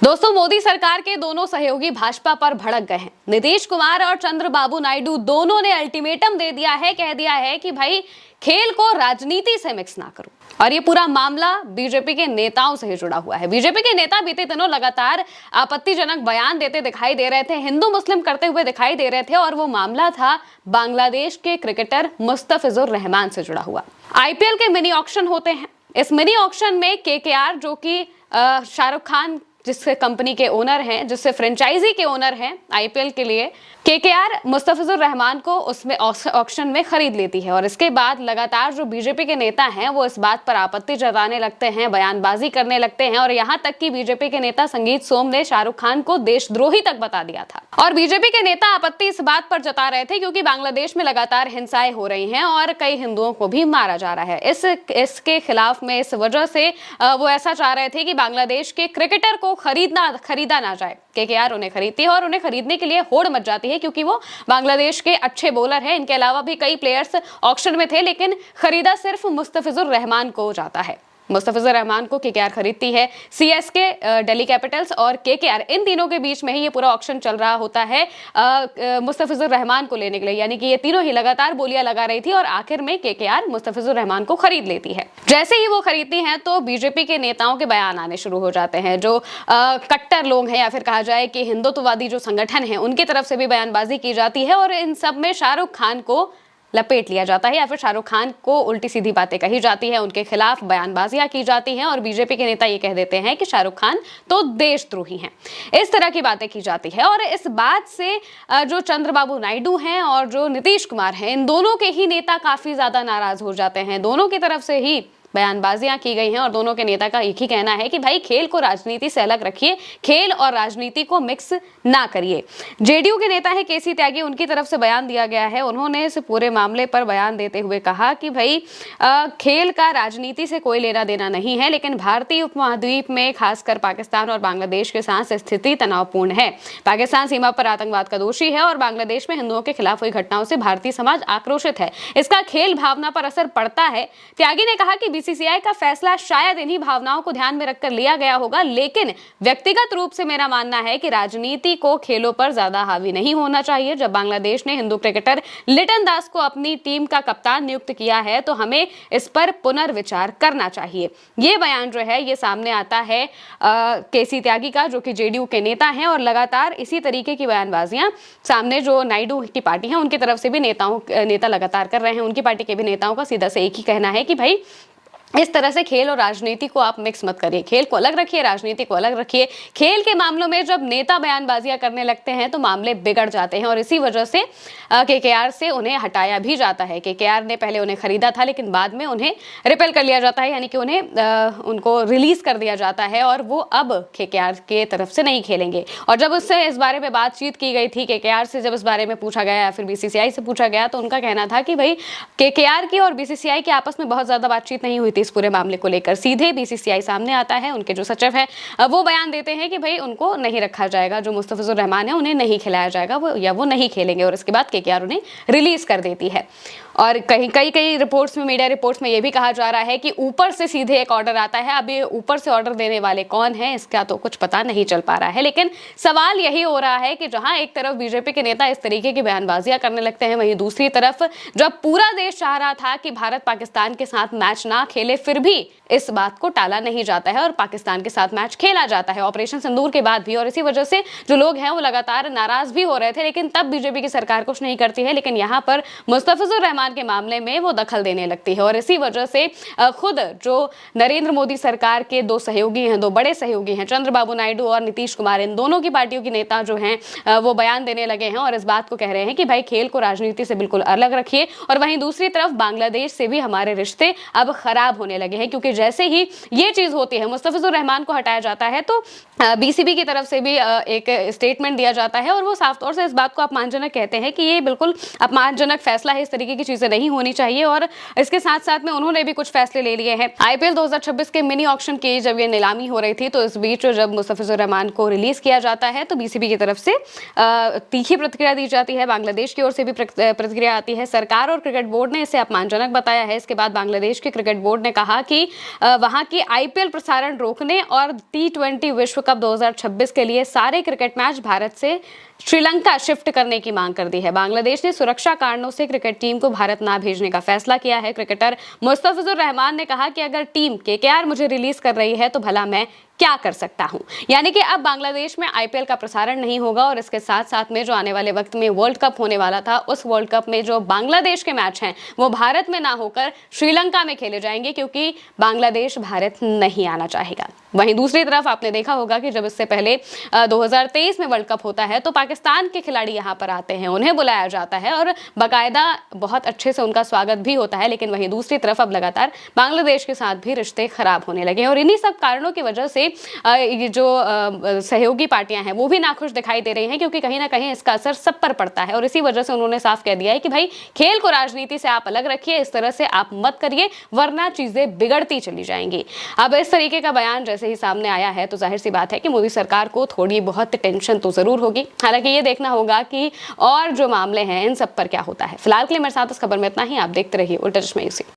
दोस्तों, मोदी सरकार के दोनों सहयोगी भाजपा पर भड़क गए हैं। नीतीश कुमार और चंद्रबाबू नायडू दोनों ने अल्टीमेटम दे दिया है, कह दिया है कि भाई खेल को राजनीति से मिक्स ना करो। और ये पूरा मामला बीजेपी के नेताओं से ही जुड़ा हुआ है। बीजेपी के नेता बीते दिनों लगातार आपत्तिजनक बयान देते दिखाई दे रहे थे, हिंदू मुस्लिम करते हुए दिखाई दे रहे थे, और वो मामला था बांग्लादेश के क्रिकेटर मुस्तफिजुर रहमान से जुड़ा हुआ। आईपीएल के मिनी ऑक्शन होते हैं। इस मिनी ऑक्शन में केकेआर, जो कि शाहरुख खान जिससे कंपनी के ओनर हैं, जिससे फ्रेंचाइजी के ओनर हैं आईपीएल के लिए, केकेआर मुस्तफिजुर रहमान को उसमें ऑक्शन में खरीद लेती है। और इसके बाद लगातार जो बीजेपी के नेता हैं वो इस बात पर आपत्ति जताने लगते हैं, बयानबाजी करने लगते हैं, और यहां तक कि बीजेपी के नेता संगीत सोम ने शाहरुख खान को देशद्रोही तक बता दिया था। और बीजेपी के नेता आपत्ति इस बात पर जता रहे थे क्योंकि बांग्लादेश में लगातार हिंसाएं हो रही हैं और कई हिंदुओं को भी मारा जा रहा है। इसके खिलाफ में इस वजह से वो ऐसा चाह रहे थे कि बांग्लादेश के क्रिकेटर को खरीदा ना जाए। केकेआर उन्हें खरीदती है और उन्हें खरीदने के लिए होड़ मच जाती है क्योंकि वो बांग्लादेश के अच्छे बॉलर हैं। इनके अलावा भी कई प्लेयर्स ऑक्शन में थे, लेकिन खरीदा सिर्फ मुस्तफिजुर रहमान को जाता है। मुस्तफिजुर रहमान को केकेआर खरीदती है। सीएसके, दिल्ली कैपिटल्स और केकेआर, इन तीनों के बीच में ही ये पूरा ऑक्शन चल रहा होता है मुस्तफिजुर रहमान को लेने के लिए। यानी कि ये तीनों ही लगातार बोलियां लगा रही थी और आखिर में केकेआर मुस्तफिजुर रहमान को खरीद लेती है। जैसे ही वो खरीदती हैं तो बीजेपी के नेताओं के बयान आने शुरू हो जाते हैं। जो कट्टर लोग हैं, या फिर कहा जाए कि हिंदुत्ववादी जो संगठन है, उनकी तरफ से भी बयानबाजी की जाती है और इन सब में शाहरुख खान को लपेट लिया जाता है, या फिर शाहरुख खान को उल्टी सीधी बातें कही जाती है, उनके खिलाफ बयानबाजियां की जाती हैं और बीजेपी के नेता ये कह देते हैं कि शाहरुख खान तो देशद्रोही हैं। इस तरह की बातें की जाती है। और इस बात से जो चंद्रबाबू नायडू हैं और जो नीतीश कुमार हैं, इन दोनों के ही नेता काफी ज्यादा नाराज हो जाते हैं। दोनों की तरफ से ही बयानबाजियां की गई हैं और दोनों के नेता का एक ही कहना है कि भाई खेल को राजनीति से अलग रखिए, खेल और राजनीति को मिक्स ना करिए। जेडीयू के नेता है केसी त्यागी, उनकी तरफ से बयान दिया गया है। उन्होंने इस पूरे मामले पर बयान देते हुए कहा कि भाई खेल का राजनीति से कोई लेना देना नहीं है, लेकिन भारतीय उपमहाद्वीप में खासकर पाकिस्तान और बांग्लादेश के साथ स्थिति तनावपूर्ण है। पाकिस्तान सीमा पर आतंकवाद का दोषी है और बांग्लादेश में हिंदुओं के खिलाफ हुई घटनाओं से भारतीय समाज आक्रोशित है। इसका खेल भावना पर असर पड़ता है। त्यागी ने कहा कि बीसीसीआई का फैसला शायद इन्हीं भावनाओं को ध्यान में रखकर लिया गया होगा, लेकिन व्यक्तिगत रूप से मेरा मानना है कि राजनीति को खेलों पर ज्यादा हावी नहीं होना चाहिए। जब बांग्लादेश ने हिंदू क्रिकेटर लिटन दास को अपनी टीम का कप्तान नियुक्त किया है तो हमें इस पर पुनर्विचार करना चाहिए। ये बयान जो है ये सामने आता है केसी त्यागी का, जो कि जेडीयू के नेता हैं, और लगातार इसी तरीके की बयानबाजियां सामने जो नायडू की पार्टी है उनकी तरफ से भी नेता लगातार कर रहे हैं। उनकी पार्टी के भी नेताओं का सीधा से एक ही कहना है कि भाई इस तरह से खेल और राजनीति को आप मिक्स मत करिए, खेल को अलग रखिए, राजनीति को अलग रखिए। खेल के मामलों में जब नेता बयानबाजियां करने लगते हैं तो मामले बिगड़ जाते हैं और इसी वजह से केकेआर से उन्हें हटाया भी जाता है। केकेआर ने पहले उन्हें खरीदा था, लेकिन बाद में उन्हें रिपेल कर लिया जाता है, यानी कि उनको रिलीज कर दिया जाता है और वो अब केकेआर के तरफ से नहीं खेलेंगे। और जब उससे इस बारे में बातचीत की गई थी, केकेआर से जब इस बारे में पूछा गया या फिर बीसीसीआई से पूछा गया, तो उनका कहना था कि भाई केकेआर की और बीसीसीआई की आपस में बहुत ज्यादा बातचीत नहीं हुई थी इस पूरे मामले को लेकर। सीधे बीसीसीआई सामने आता है, उनके जो सचिव हैं वो बयान देते हैं कि भाई उनको नहीं रखा जाएगा, जो मुस्तफिजुर रहमान है उन्हें नहीं खिलाया जाएगा, वो नहीं खेलेंगे। और इसके बाद केकेआर उन्हें रिलीज कर देती है। और कई रिपोर्ट्स में, मीडिया रिपोर्ट्स में यह भी कहा जा रहा है कि ऊपर से सीधे एक ऑर्डर आता है। अब ये ऊपर से ऑर्डर देने वाले कौन हैं इसका तो कुछ पता नहीं चल पा रहा है, लेकिन सवाल यही हो रहा है कि जहां एक तरफ बीजेपी के नेता इस तरीके की बयानबाजियां करने लगते हैं, वहीं दूसरी तरफ जब पूरा देश चाह रहा था कि भारत पाकिस्तान के साथ मैच ना खेले, फिर भी इस बात को टाला नहीं जाता है और पाकिस्तान के साथ मैच खेला जाता है, ऑपरेशन सिंदूर के बाद भी। और इसी वजह से जो लोग हैं वो लगातार नाराज भी हो रहे थे, लेकिन तब बीजेपी की सरकार कुछ नहीं करती है। लेकिन यहाँ पर मुस्तफिजुर रहमान के मामले में वो दखल देने लगती है और इसी वजह से खुद जो नरेंद्र मोदी सरकार के दो सहयोगी हैं, दो बड़े सहयोगी हैं, चंद्रबाबू नायडू और नीतीश कुमार, इन दोनों की पार्टियों के नेता जो हैं वो बयान देने लगे हैं और इस बात को कह रहे हैं कि भाई खेल को राजनीति से बिल्कुल अलग रखिए। और वहीं दूसरी तरफ बांग्लादेश से भी हमारे रिश्ते अब खराब होने लगे हैं, क्योंकि जैसे ही ये चीज होती है, मुस्तफिजुर रहमान को हटाया जाता है, तो बीसीबी की तरफ से भी एक स्टेटमेंट दिया जाता है और वो साफ तौर से इस बात को अपमानजनक कहते हैं कि ये बिल्कुल अपमानजनक फैसला है, इस तरीके की चीजें नहीं होनी चाहिए। और इसके साथ साथ में उन्होंने भी कुछ फैसले ले लिए हैं। आईपीएल 2026 के मिनी ऑक्शन की जब ये नीलामी हो रही थी, तो इस बीच जब मुस्तफिजुर रहमान को रिलीज किया जाता है तो बीसीबी की तरफ से तीखी प्रतिक्रिया दी जाती है, बांग्लादेश की ओर से भी प्रतिक्रिया आती है। सरकार और क्रिकेट बोर्ड ने इसे अपमानजनक बताया है। इसके बाद बांग्लादेश के क्रिकेट बोर्ड ने ने कहा कि वहां की आईपीएल प्रसारण रोकने और T20 विश्व कप 2026 के लिए सारे क्रिकेट मैच भारत से श्रीलंका शिफ्ट करने की मांग कर दी है। बांग्लादेश ने सुरक्षा कारणों से क्रिकेट टीम को भारत ना भेजने का फैसला किया है। क्रिकेटर मुस्तफिजुर रहमान ने कहा कि अगर टीम केकेआर मुझे रिलीज कर रही है तो भला मैं क्या कर सकता हूं। यानी कि अब बांग्लादेश में आईपीएल का प्रसारण नहीं होगा और इसके साथ साथ में जो आने वाले वक्त में वर्ल्ड कप होने वाला था, उस वर्ल्ड कप में जो बांग्लादेश के मैच हैं वो भारत में ना होकर श्रीलंका में खेले जाएंगे, क्योंकि बांग्लादेश भारत नहीं आना चाहेगा। वहीं दूसरी तरफ आपने देखा होगा कि जब इससे पहले 2023 में वर्ल्ड कप होता है तो पाकिस्तान के खिलाड़ी यहाँ पर आते हैं, उन्हें बुलाया जाता है और बाकायदा बहुत अच्छे से उनका स्वागत भी होता है। लेकिन वहीं दूसरी तरफ अब लगातार बांग्लादेश के साथ भी रिश्ते खराब होने लगे हैं और इन्हीं सब कारणों की वजह से ये जो सहयोगी पार्टियां हैं वो भी नाखुश दिखाई दे रही हैं, क्योंकि कहीं ना कहीं इसका असर सब पर पड़ता है। और इसी वजह से उन्होंने साफ कह दिया है कि भाई खेल को राजनीति से आप अलग रखिए, इस तरह से आप मत करिए वरना चीजें बिगड़ती चली जाएंगी। अब इस तरीके का बयान जैसे ही सामने आया है तो जाहिर सी बात है कि मोदी सरकार को थोड़ी बहुत टेंशन तो जरूर होगी। हालांकि ये देखना होगा कि और जो मामले हैं इन सब पर क्या होता है। फिलहाल के लिए मेरे साथ इस खबर में इतना ही। आप देखते रहिए उल्टा चश्मा यूसी।